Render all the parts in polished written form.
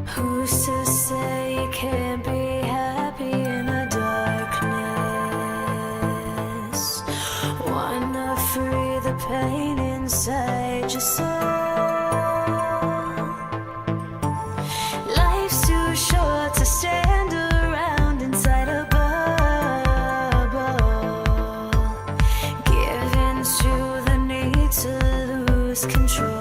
Who's to say you can't be happy in the darkness? Why not free the pain inside your soul? Life's too short to stand around inside a bubble, giving to the need to lose control.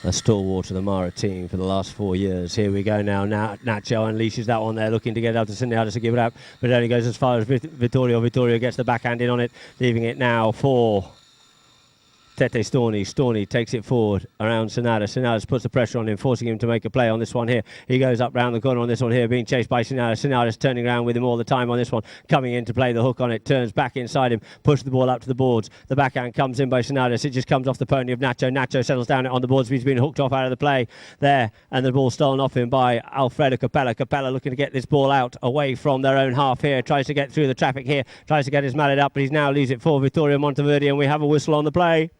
A stalwart of the Mahra team for the last 4 years. Here we go now. Nacho unleashes that one there, looking to get up to Sinyadas to give it up, but it only goes as far as Vittorio. Vittorio gets the backhand in on it, leaving it now for Tete Storni. Storni takes it forward around Sinyadas. Sinyadas puts the pressure on him, forcing him to make a play on this one here. He goes up round the corner on this one here, being chased by Sinyadas. Sinyadas turning around with him all the time on this one, coming in to play the hook on it, turns back inside him, pushes the ball up to the boards. The backhand comes in by Sinyadas. It just comes off the pony of Nacho. Nacho settles down on the boards. He's been hooked off out of the play there, and the ball stolen off him by Alfredo Capella. Capella looking to get this ball out away from their own half here, tries to get through the traffic here, tries to get his mallet up, but he's now leaves it for Vittorio Monteverdi, and we have a whistle on the play.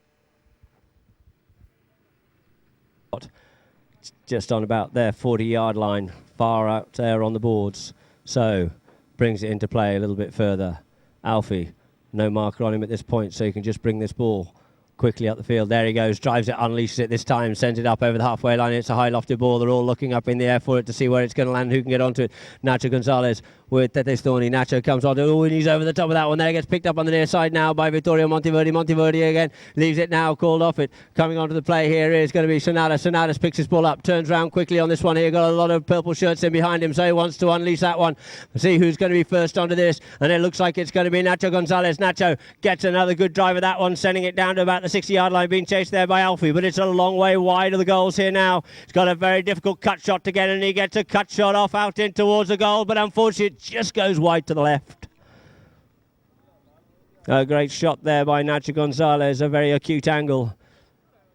Just on about their 40-yard line, far out there on the boards. So brings it into play a little bit further. Alfie, no marker on him at this point, so he can just bring this ball quickly up the field. There he goes, drives it, unleashes it this time, sends it up over the halfway line. It's a high lofted ball. They're all looking up in the air for it to see where it's going to land, who can get onto it. Nacho Gonzalez with Tete Storni. Nacho comes on. Oh, and he's over the top of that one there. Gets picked up on the near side now by Vittorio Monteverdi. Monteverdi again leaves it now, called off it. Coming onto the play here is going to be Sinyadas. Sinyadas picks his ball up, turns around quickly on this one here. Got a lot of purple shirts in behind him, so he wants to unleash that one. See who's going to be first onto this, and it looks like it's going to be Nacho Gonzalez. Nacho gets another good drive of that one, sending it down to about the 60-yard line, being chased there by Alfie, but it's a long way wide of the goals here now. He's got a very difficult cut shot to get, and he gets a cut shot off out in towards the goal, but unfortunately it just goes wide to the left. A great shot there by Nacho Gonzalez, a very acute angle,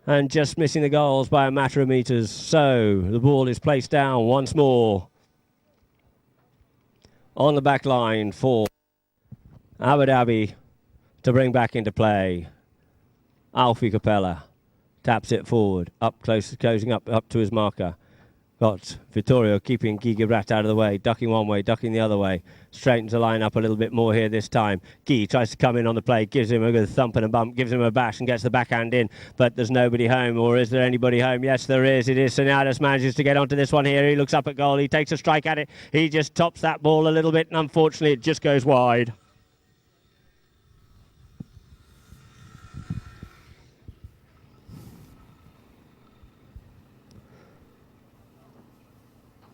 and just missing the goals by a matter of meters. So the ball is placed down once more on the back line for Abu Dhabi to bring back into play. Alfie Capella taps it forward, up close, closing up to his marker. Got Vittorio keeping Guy Gibrat out of the way, ducking one way, ducking the other way. Straightens the line up a little bit more here this time. Guy tries to come in on the play, gives him a good thump and a bump, gives him a bash and gets the backhand in. But there's nobody home, or is there anybody home? Yes, there is. It is Sinyadas manages to get onto this one here. He looks up at goal. He takes a strike at it. He just tops that ball a little bit, and unfortunately it just goes wide.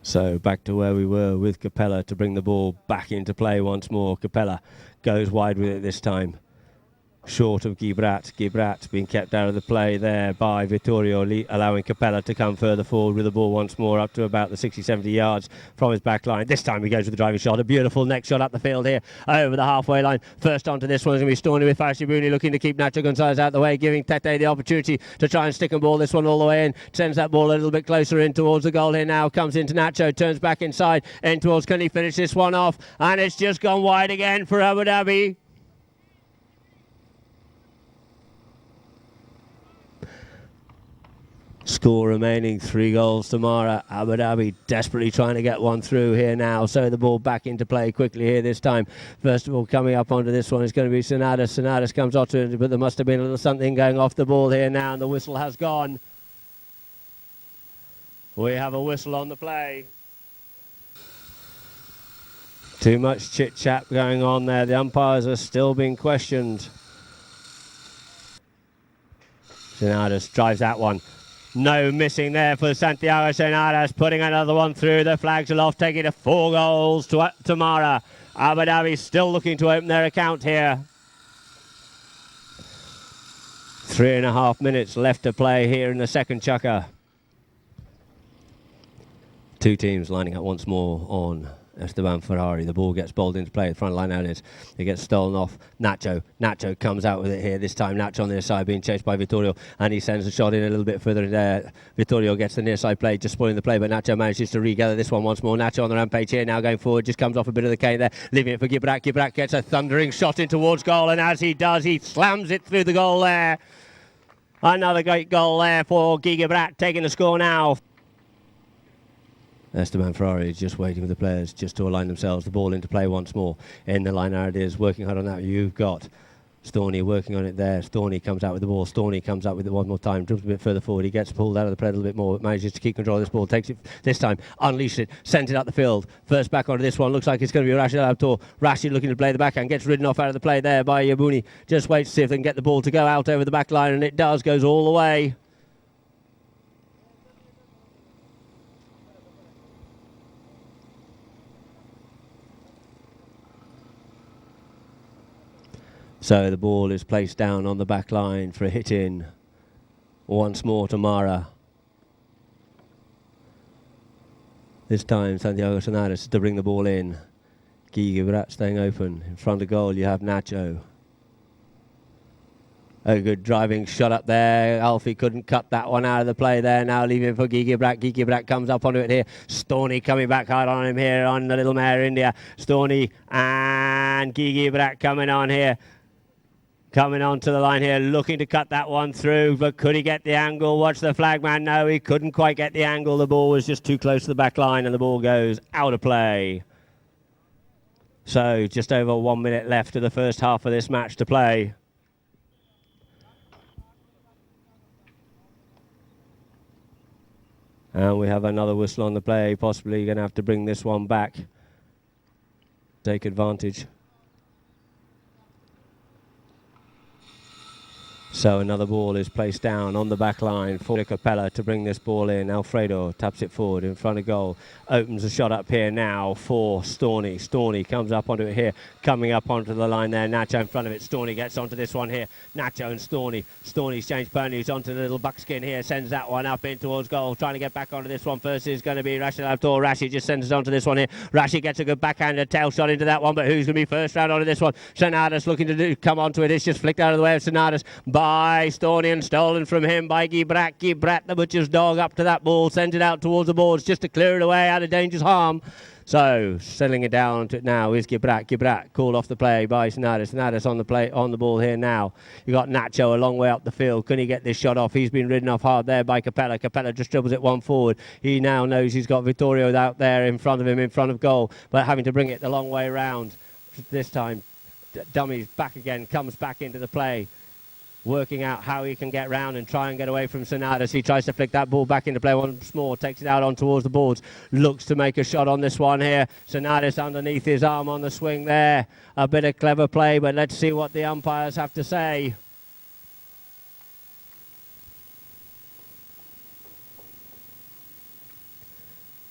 So back to where we were with Capella to bring the ball back into play once more. Capella goes wide with it this time. Short of Gibrat. Gibrat being kept out of the play there by Vittorio, allowing Capella to come further forward with the ball once more up to about the 60-70 yards from his back line. This time he goes with the driving shot. A beautiful neck shot up the field here over the halfway line. First onto this one is going to be Storni with Fashibuni looking to keep Nacho Gonzalez out of the way, giving Tete the opportunity to try and stick and ball this one all the way in. Sends that ball a little bit closer in towards the goal here now. Comes into Nacho, turns back inside, in towards, can he finish this one off? And it's just gone wide again for Abu Dhabi. Score remaining 3 goals to Mahra. Abu Dhabi desperately trying to get one through here now. So the ball back into play quickly here this time. First of all, coming up onto this one is going to be Sinyadas. Sinyadas comes off to it, but there must have been a little something going off the ball here now, and the whistle has gone. We have a whistle on the play. Too much chit-chat going on there. The umpires are still being questioned. Sinyadas drives that one. No missing there for Santiago Sinyadas, putting another one through. The flags aloft, taking it 4 goals to Mahra. Abu Dhabi still looking to open their account here. 3.5 minutes left to play here in the second chukker. Two teams lining up once more on Esteban Ferrari. The ball gets bowled into play. The front line out is. It gets stolen off. Nacho. Nacho comes out with it here. This time Nacho on the near side being chased by Vittorio. And he sends a shot in a little bit further there. Vittorio gets the near side play, just spoiling the play. But Nacho manages to regather this one once more. Nacho on the rampage here now going forward. Just comes off a bit of the cane there. Leaving it for Gibrak. Gibrak gets a thundering shot in towards goal. And as he does, he slams it through the goal there. Another great goal there for Gibrak, taking the score now. Esteban Ferrari is just waiting for the players just to align themselves. The ball into play once more. In the line, it is working hard on that. You've got Storney working on it there. Storney comes out with the ball. Storney comes out with it one more time. Dribbles a bit further forward. He gets pulled out of the play a little bit more. Manages to keep control of this ball. Takes it this time. Unleashes it. Sends it up the field. First back onto this one. Looks like it's going to be Rashid Al-Abtor. Rashid looking to play the backhand. Gets ridden off out of the play there by Yabuni. Just waits to see if they can get the ball to go out over the back line. And it does. Goes all the way. So the ball is placed down on the back line for a hit in. Once more to Mahra. This time Santiago Sonares to bring the ball in. Gibrak staying open. In front of goal you have Nacho. A good driving shot up there. Alfie couldn't cut that one out of the play there. Now leaving for Gibrak. Gibrak comes up onto it here. Storney coming back hard on him here on the Little Mare India. Storney and Gibrak coming on here. Coming onto the line here, looking to cut that one through, but could he get the angle? Watch the flagman. No, he couldn't quite get the angle. The ball was just too close to the back line, and the ball goes out of play. So just over 1 minute left of the first half of this match to play. And we have another whistle on the play. Possibly going to have to bring this one back. Take advantage. So another ball is placed down on the back line for Capella to bring this ball in. Alfredo taps it forward in front of goal. Opens a shot up here now for Storney. Storney comes up onto it here. Coming up onto the line there. Nacho in front of it. Storney gets onto this one here. Nacho and Storney. Storney's changed ponies onto the little buckskin here. Sends that one up in towards goal. Trying to get back onto this one first is going to be Rashid Al-Abtor. Rashid just sends it onto this one here. Rashid gets a good backhanded tail shot into that one. But who's going to be first round onto this one? Sonadas looking to come onto it. It's just flicked out of the way of Sonadas. By Storney and stolen from him by Gibrak. Gibrak, the butcher's dog, up to that ball, sends it out towards the boards just to clear it away out of dangerous harm. So settling it down to it now is Gibrak. Gibrak called off the play by Sonadas. Sonadas on the play on the ball here now. You got Nacho a long way up the field. Can he get this shot off? He's been ridden off hard there by Capella. Capella just dribbles it one forward. He now knows he's got Vittorio out there in front of him, in front of goal, but having to bring it the long way round. This time, Dummy's back again, comes back into the play. Working out how he can get round and try and get away from Sonadas. He tries to flick that ball back into play once more, takes it out on towards the boards, looks to make a shot on this one here. Sonadas underneath his arm on the swing there. A bit of clever play, but let's see what the umpires have to say.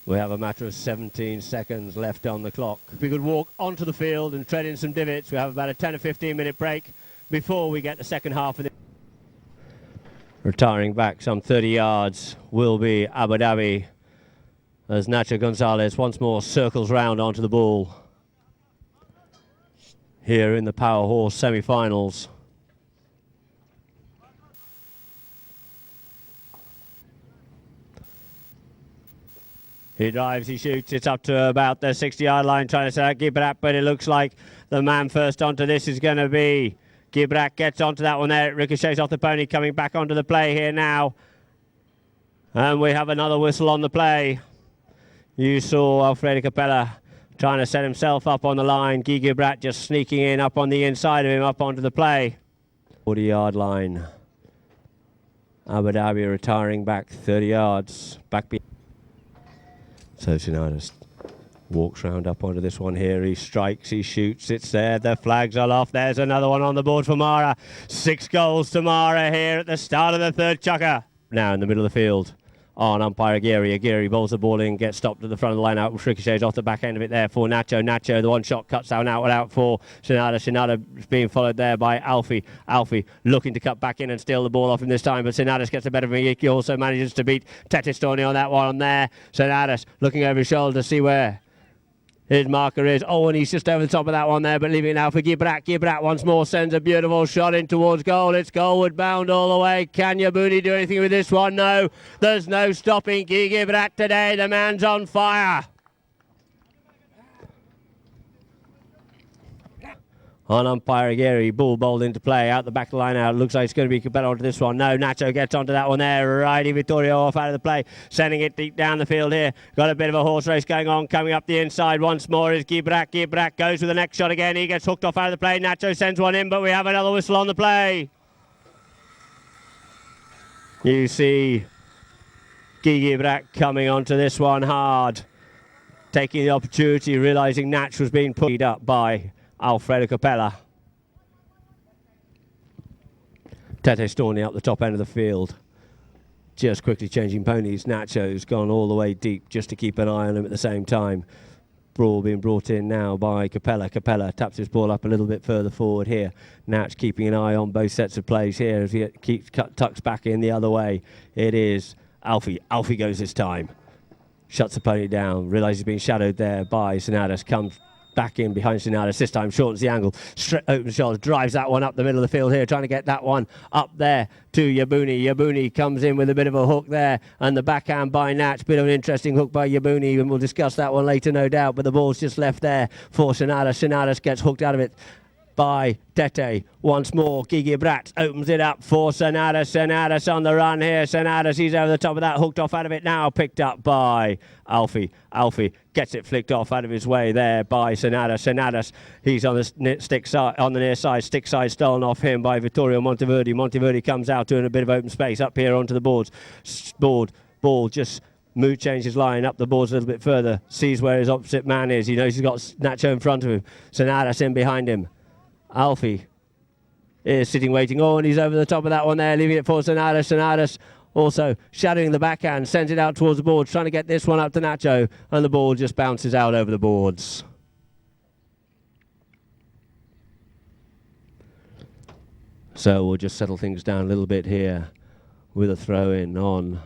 We have a matter of 17 seconds left on the clock. If we could walk onto the field and tread in some divots, we have about a 10 or 15 minute break before we get the second half of the... Retiring back some 30 yards will be Abu Dhabi as Nacho Gonzalez once more circles round onto the ball here in the Power Horse semi-finals. He drives, he shoots, it's up to about the 60-yard line trying to set Gibrak, but it looks like the man first onto this is going to be Gibrak. Gets onto that one there. It ricochets off the pony, coming back onto the play here now. And we have another whistle on the play. You saw Alfredo Capella trying to set himself up on the line. Gibrak just sneaking in up on the inside of him, up onto the play. 40-yard line. Abu Dhabi retiring back 30 yards. Back behind. So Sonadas walks round up onto this one here. He strikes, he shoots, it's there. The flags are off. There's another one on the board for Mahra. 6 goals to Mahra here at the start of the third chukker. Now in the middle of the field. on umpire Aguirre. Aguirre bowls the ball in, gets stopped at the front of the line out, ricochets off the back end of it there for Nacho. Nacho, the one shot cuts out for Shinada. Shinada being followed there by Alfie. Alfie looking to cut back in and steal the ball off him this time, but Sinadas gets a better of him. He also manages to beat Tetistoni on that one there. Sinadas looking over his shoulder to see where his marker is. Oh, and he's just over the top of that one there, but leaving it now for Gibrat. Gibrat once more sends a beautiful shot in towards goal. It's goalward bound all the way. Can Yabuni do anything with this one? No. There's no stopping Gibrat today. The man's on fire. On umpire Aguirre, ball bowled into play, out the back of the line out. Looks like it's going to be Capella onto this one. No, Nacho gets onto that one there. Righty Vittorio off out of the play, sending it deep down the field here. Got a bit of a horse race going on, coming up the inside once more is Gibrat. Gibrat goes with the next shot again. He gets hooked off out of the play. Nacho sends one in, but we have another whistle on the play. You see Gibrat coming onto this one hard, taking the opportunity, realising Natch was being put up by Alfredo Capella. Tete Storney up the top end of the field, just quickly changing ponies. Nacho's gone all the way deep just to keep an eye on him at the same time. Ball being brought in now by Capella. Capella taps his ball up a little bit further forward here. Natch keeping an eye on both sets of plays here as he tucks back in the other way. It is Alfie. Alfie goes this time. Shuts the pony down. Realises he's being shadowed there by Sinadas. Comes back in behind Sinadas. This time shortens the angle. Opens shoulders. Drives that one up the middle of the field here. Trying to get that one up there to Yabuni. Yabuni comes in with a bit of a hook there. And the backhand by Natch. Bit of an interesting hook by Yabuni. And we'll discuss that one later, no doubt. But the ball's just left there for Sinadas. Sinadas gets hooked out of it by Tete. Once more, Gigi Brat opens it up for Sinadas. Sinadas on the run here. Sinadas, he's over the top of that, hooked off out of it now, picked up by Alfie. Alfie gets it flicked off out of his way there by Sinadas. Sinadas, he's on the stick side, on the near side, stick side stolen off him by Vittorio Monteverde. Monteverde comes out doing a bit of open space up here onto the boards. Ball just mood changes line up the boards a little bit further, sees where his opposite man is. He knows he's got Nacho in front of him. Sinadas in behind him. Alfie is sitting waiting. Oh, and he's over the top of that one there, leaving it for Sinadas. Sinadas also shadowing the backhand, sends it out towards the boards, trying to get this one up to Nacho, and the ball just bounces out over the boards. So we'll just settle things down a little bit here with a throw in on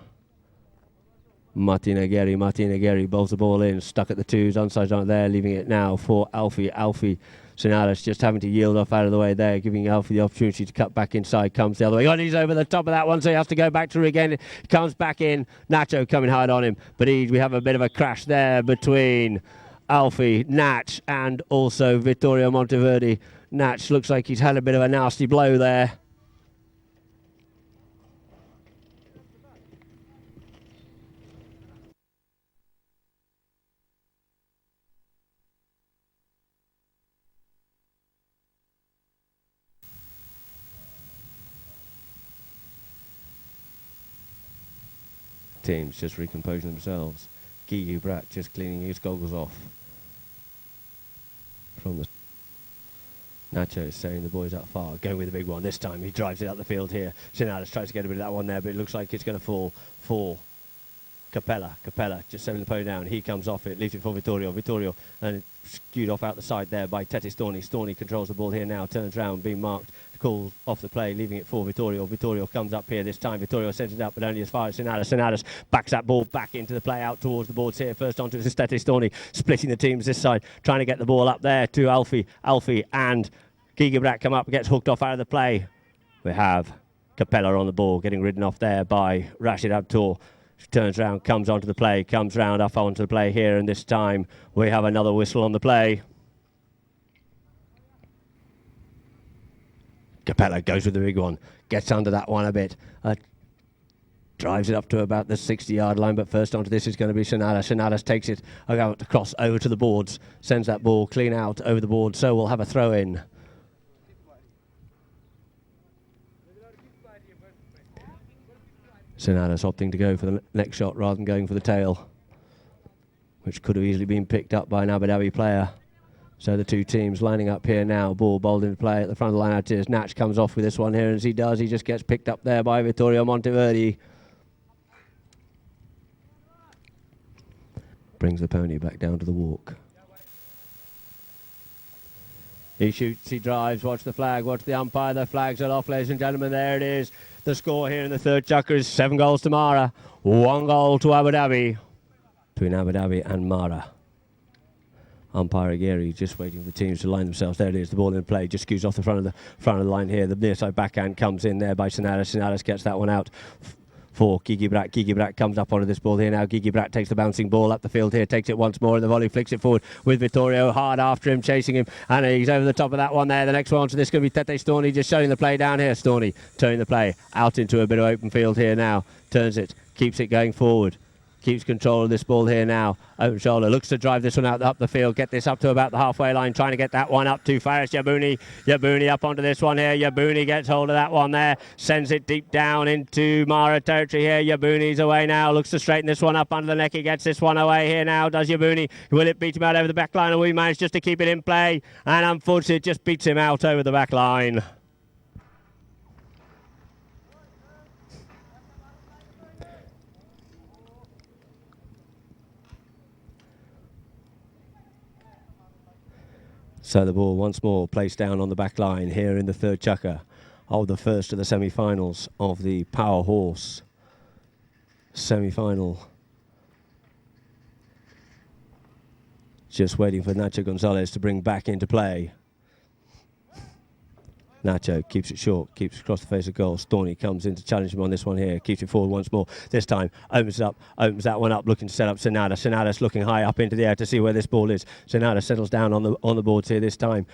Martin Aguirre. Martin Aguirre bowls the ball in, stuck at the twos, onside on there, leaving it now for Alfie. Alfie Sinadas just having to yield off out of the way there, giving Alfie the opportunity to cut back inside. Comes the other way. Oh, and he's over the top of that one, so he has to go back to her again. He comes back in. Nacho coming hard on him. But we have a bit of a crash there between Alfie, Natch, and also Vittorio Monteverde. Natch looks like he's had a bit of a nasty blow there. Teams just recomposing themselves. Gigi Brat just cleaning his goggles off from the Nacho is saying the boys up far, going with the big one. This time he drives it up the field here. Sinadas tries to get a bit of that one there, but it looks like it's going to fall for Capella. Capella just setting the pony down. He comes off it, leaves it for Vittorio. Vittorio and skewed off out the side there by Tete Storney. Storney controls the ball here now, turns round, being marked, called off the play, leaving it for Vittorio. Vittorio comes up here this time. Vittorio sends it up, but only as far as Sinadas. Sinadas backs that ball back into the play out towards the boards here. First onto Tete Storney, splitting the teams this side, trying to get the ball up there to Alfie. Alfie and Gigi Brat come up, gets hooked off out of the play. We have Capella on the ball, getting ridden off there by Rashid Abtor. Turns round, comes onto the play, comes round up onto the play here, and this time we have another whistle on the play. Capella goes with the big one, gets under that one a bit, drives it up to about the 60-yard line, but first onto this is going to be Sinadas. Sinadas takes it across over to the boards, sends that ball clean out over the board, so we'll have a throw in. Sinadas opting to go for the next shot rather than going for the tail, which could have easily been picked up by an Abu Dhabi player. So the two teams lining up here now. Ball bowled into play at the front of the line. Out is Natch comes off with this one here, and as he does, he just gets picked up there by Vittorio Monteverde. Brings the pony back down to the walk. He shoots, he drives, watch the flag, watch the umpire, the flags are off, ladies and gentlemen, there it is. The score here in the third chukker is 7 goals to Mahra, 1 goal to Abu Dhabi, between Abu Dhabi and Mahra. Umpire Aguirre just waiting for the teams to line themselves. There it is, the ball in play, just skews off the front of the line here. The near side backhand comes in there by Sinadas. Sinadas gets that one out for Gigi Brat. Gigi Brat comes up onto this ball here now. Gigi Brat takes the bouncing ball up the field here, takes it once more, and the volley flicks it forward with Vittorio hard after him, chasing him, and he's over the top of that one there. The next one to this is going to be Tete Storni, just showing the play down here. Storni turning the play out into a bit of open field here now. Turns it, keeps it going forward. Keeps control of this ball here now. Open shoulder, looks to drive this one out up the field, get this up to about the halfway line, trying to get that one up to Faris Yabouni. Yabouni up onto this one here. Yabouni gets hold of that one there, sends it deep down into Mahra territory here. Yabouni's away now, looks to straighten this one up under the neck. He gets this one away here now, does Yabouni. Will it beat him out over the back line, or will he manage just to keep it in play? And unfortunately, it just beats him out over the back line. So the ball once more placed down on the back line here in the third chukker of the first of the semi-finals of the Power Horse semi-final. Just waiting for Nacho Gonzalez to bring back into play. Nacho keeps it short, keeps across the face of goal. Storni comes in to challenge him on this one here, keeps it forward once more. This time opens it up, opens that one up, looking to set up Sinadas. Sinadas looking high up into the air to see where this ball is. Sinadas settles down on the boards here this time,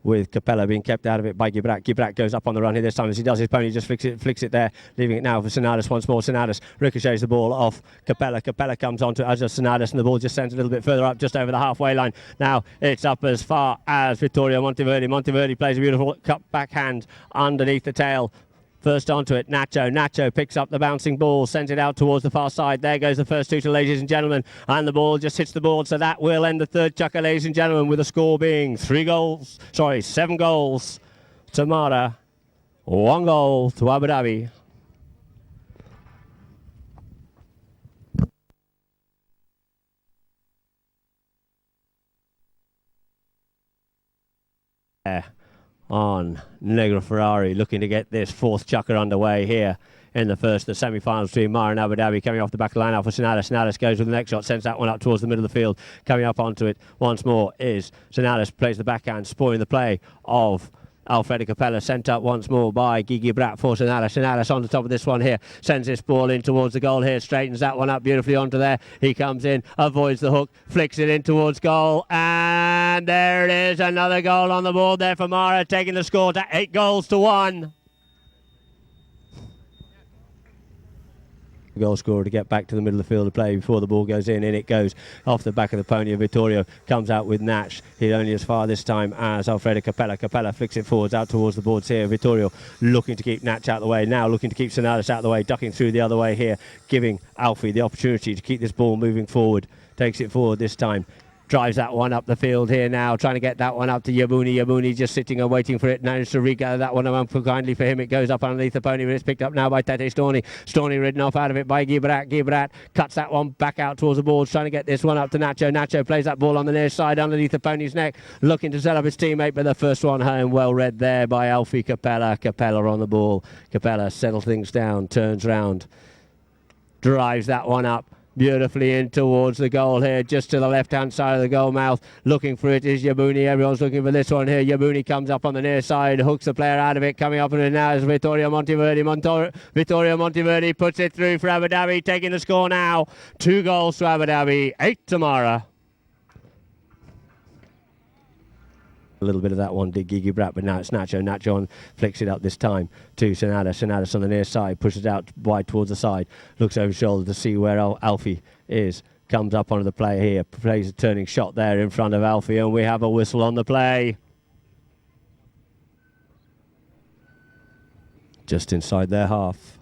with Capella being kept out of it by Gibrat. Gibrat goes up on the run here this time. As he does, his pony just flicks it there, leaving it now for Sinadas once more. Sinadas ricochets the ball off Capella. Capella comes onto it as does Sinadas, and the ball just sends a little bit further up, just over the halfway line. Now it's up as far as Vittorio Monteverdi. Monteverdi plays a beautiful cut backhand underneath the tail. First onto it, Nacho. Nacho picks up the bouncing ball, sends it out towards the far side. There goes the first two to ladies and gentlemen. And the ball just hits the board. So that will end the third chukker, ladies and gentlemen, with the score being 7 goals to Mahra, 1 goal to Abu Dhabi. On Negro Ferrari, looking to get this fourth chukker underway here in the first, the semi-finals between Mahra and Abu Dhabi. Coming off the back of the line for Sinadas. Sinadas goes with the next shot, sends that one up towards the middle of the field. Coming up onto it once more is Sinadas, plays the backhand, spoiling the play of Alfredo Capella, sent up once more by Gigi Brat for Sinadas. Sinadas on the top of this one here, sends this ball in towards the goal here, straightens that one up beautifully onto there. He comes in, avoids the hook, flicks it in towards goal, and there it is, another goal on the board there for Mahra, taking the score to 8 goals to 1. Goal scorer to get back to the middle of the field to play before the ball goes in it goes off the back of the pony of Vittorio. Comes out with Nash. He's only as far this time as Alfredo Capella. Capella flicks it forwards out towards the boards here. Vittorio looking to keep Nash out of the way, now looking to keep Sinadas out of the way, ducking through the other way here, giving Alfie the opportunity to keep this ball moving forward. Takes it forward this time, drives that one up the field here now, trying to get that one up to Yabouni. Yabouni just sitting and waiting for it. Managed to regather that one around kindly for him. It goes up underneath the pony, but it's picked up now by Tete Storni. Storni ridden off out of it by Gibrat. Gibrat cuts that one back out towards the boards, trying to get this one up to Nacho. Nacho plays that ball on the near side underneath the pony's neck, looking to set up his teammate, but the first one home, well read there by Alfie Capella. Capella on the ball. Capella settles things down, turns round, drives that one up beautifully in towards the goal here, just to the left-hand side of the goal mouth. Looking for it is Yabouni. Everyone's looking for this one here. Yabouni comes up on the near side, hooks the player out of it. Coming up on it now is Vittorio Monteverdi. Vittorio Monteverdi puts it through for Abu Dhabi, taking the score now. 2 goals to Abu Dhabi, 8 to Mahra. A little bit of that one did Gigi Brat, but now it's Nacho. Nacho on, flicks it up this time to Sinadas. Sinadas on the near side, pushes it out wide towards the side, looks over his shoulder to see where Alfie is. Comes up onto the play here, plays a turning shot there in front of Alfie, and we have a whistle on the play. Just inside their half.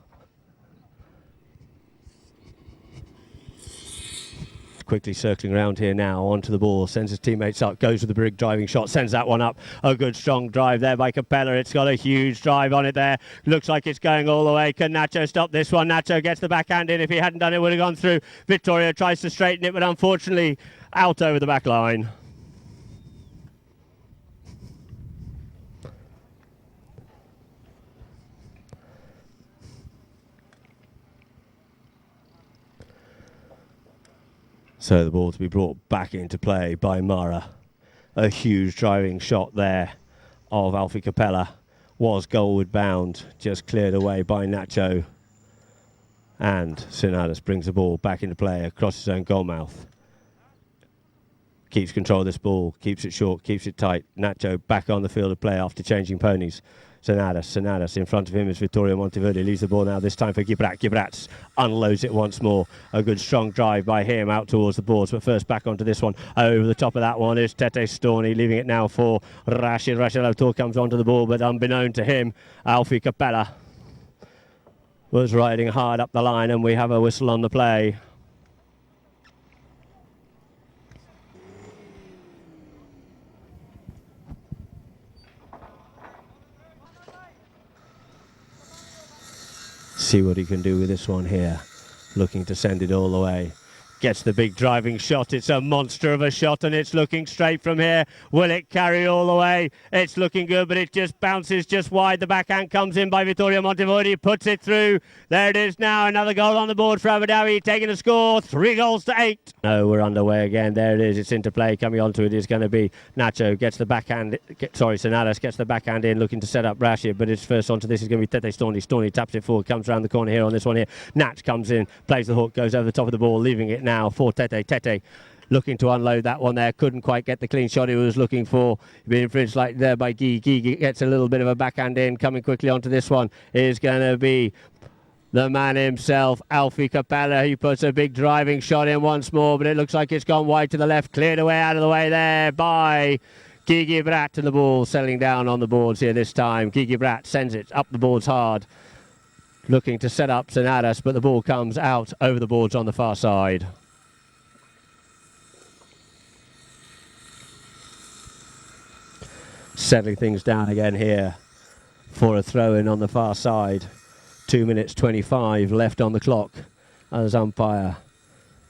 quickly circling around here now, onto the ball, sends his teammates up, goes with the big driving shot, sends that one up. A good strong drive there by Capella. It's got a huge drive on it there. Looks like it's going all the way. Can Nacho stop this one? Nacho gets the backhand in. If he hadn't done it, would have gone through. Vittorio tries to straighten it, but unfortunately out over the back line. So the ball to be brought back into play by Mahra. A huge driving shot there of Alfie Capella. Was goalward bound, just cleared away by Nacho. And Sinadas brings the ball back into play across his own goal mouth. Keeps control of this ball, keeps it short, keeps it tight. Nacho back on the field of play after changing ponies. Sinadas in front of him is Vittorio Monteverde. Leaves the ball now, this time for Gibrat. Gibrat unloads it once more. A good strong drive by him out towards the boards, but first back onto this one. Over the top of that one is Tete Storni, leaving it now for Rashid. Rashid Al-Tour comes onto the ball, but unbeknown to him, Alfie Capella was riding hard up the line, and we have a whistle on the play. See what he can do with this one here. Looking to send it all the way. Gets the big driving shot. It's a monster of a shot, and it's looking straight from here. Will it carry all the way? It's looking good, but it just bounces just wide. The backhand comes in by Vittorio Monteverde. Puts it through. There it is now. Another goal on the board for Abu Dhabi. Taking the score. 3-8. No, we're underway again. There it is. It's into play. Coming onto it is going to be Nacho. Gets the backhand. Sinadas gets the backhand in, looking to set up Rashid. But it's first onto this is going to be Tete Storni. Storni taps it forward. Comes around the corner here on this one here. Natch comes in. Plays the hook. Goes over the top of the ball. Leaving it now for Tete. Tete looking to unload that one there. Couldn't quite get the clean shot he was looking for. Being infringed like there by Guy. Guy gets a little bit of a backhand in. Coming quickly onto this one is going to be the man himself, Alfie Capella. He puts a big driving shot in once more, but it looks like it's gone wide to the left. Cleared away out of the way there by Gigi Brat to the ball. Settling down on the boards here this time. Gigi Brat sends it up the boards hard. Looking to set up Sinadas, but the ball comes out over the boards on the far side. Settling things down again here for a throw-in on the far side. 2 minutes 25 left on the clock as umpire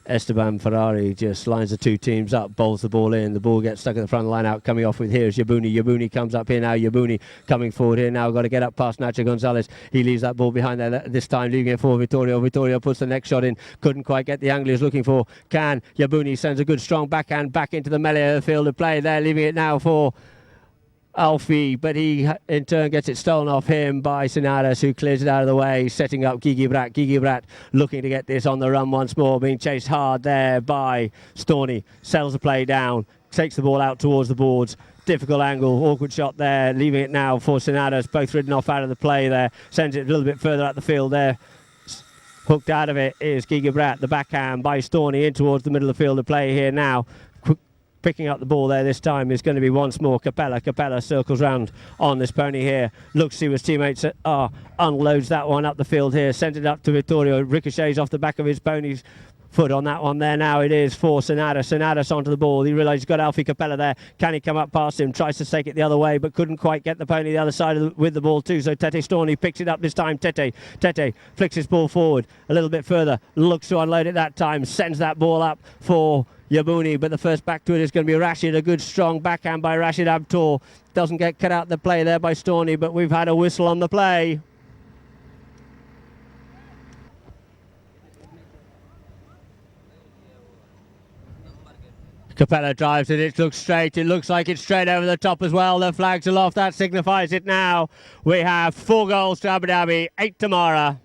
Esteban Ferrari just lines the two teams up, bowls the ball in. The ball gets stuck in the front line out. Coming off with here is Yabuni. Yabuni comes up here now. Yabuni coming forward here now. Got to get up past Nacho Gonzalez. He leaves that ball behind there this time, leaving it for Vittorio. Vittorio puts the next shot in. Couldn't quite get the angle he was looking for. Can. Yabuni sends a good strong backhand back into the melee of the field of play there, leaving it now for Alfie, but he in turn gets it stolen off him by Sinadas, who clears it out of the way, setting up Gigi Brat. Gigi Brat looking to get this on the run once more, being chased hard there by Storni. Settles the play down, takes the ball out towards the boards. Difficult angle, awkward shot there, leaving it now for Sinadas, both ridden off out of the play there. Sends it a little bit further out the field there. Hooked out of it is Gigi Brat, the backhand by Storni in towards the middle of the field of play here now. Picking up the ball there this time is going to be once more Capella. Capella circles round on this pony here. Looks to see his teammates. Unloads that one up the field here. Sends it up to Vittorio. Ricochets off the back of his pony's foot on that one there. Now it is for Sinadas. Sinadas onto the ball. He realises he's got Alfie Capella there. Can he come up past him? Tries to take it the other way, but couldn't quite get the pony the other side with the ball too. So Tete Storni picks it up this time. Tete flicks his ball forward a little bit further. Looks to unload it that time. Sends that ball up for Yabuni, but the first back to it is going to be Rashid. A good strong backhand by Rashid Abtor. Doesn't get cut out the play there by Storni, but we've had a whistle on the play. Capella drives it. It looks straight. It looks like it's straight over the top as well. The flags aloft. That signifies it now. We have 4 goals to Abu Dhabi, 8 to Mahra,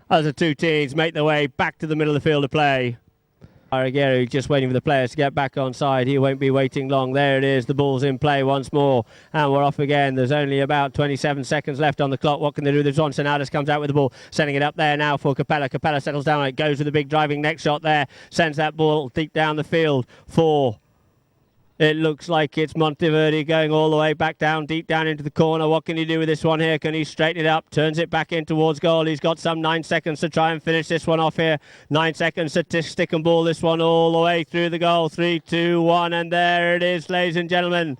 as the two teams make their way back to the middle of the field of play. Aragero just waiting for the players to get back on side. He won't be waiting long. There it is. The ball's in play once more. And we're off again. There's only about 27 seconds left on the clock. What can they do? There's John Sinadas comes out with the ball, sending it up there now for Capella. Capella settles down. It goes with a big driving next shot there. Sends that ball deep down the field for It looks like it's Monteverdi going all the way back down, deep down into the corner. What can he do with this one here? Can he straighten it up? Turns it back in towards goal. He's got some 9 seconds to try and finish this one off here. 9 seconds to stick and ball this one all the way through the goal. 3, 2, 1, and there it is, ladies and gentlemen.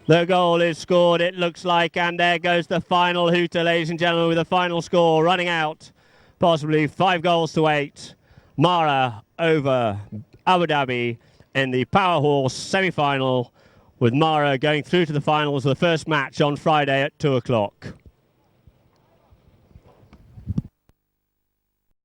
The goal is scored, it looks like, and there goes the final hooter, ladies and gentlemen, with the final score running out. Possibly 5 goals to 8. Mahra over Abu Dhabi in the Power Horse semi-final, with Mahra going through to the finals of the first match on Friday at 2 o'clock.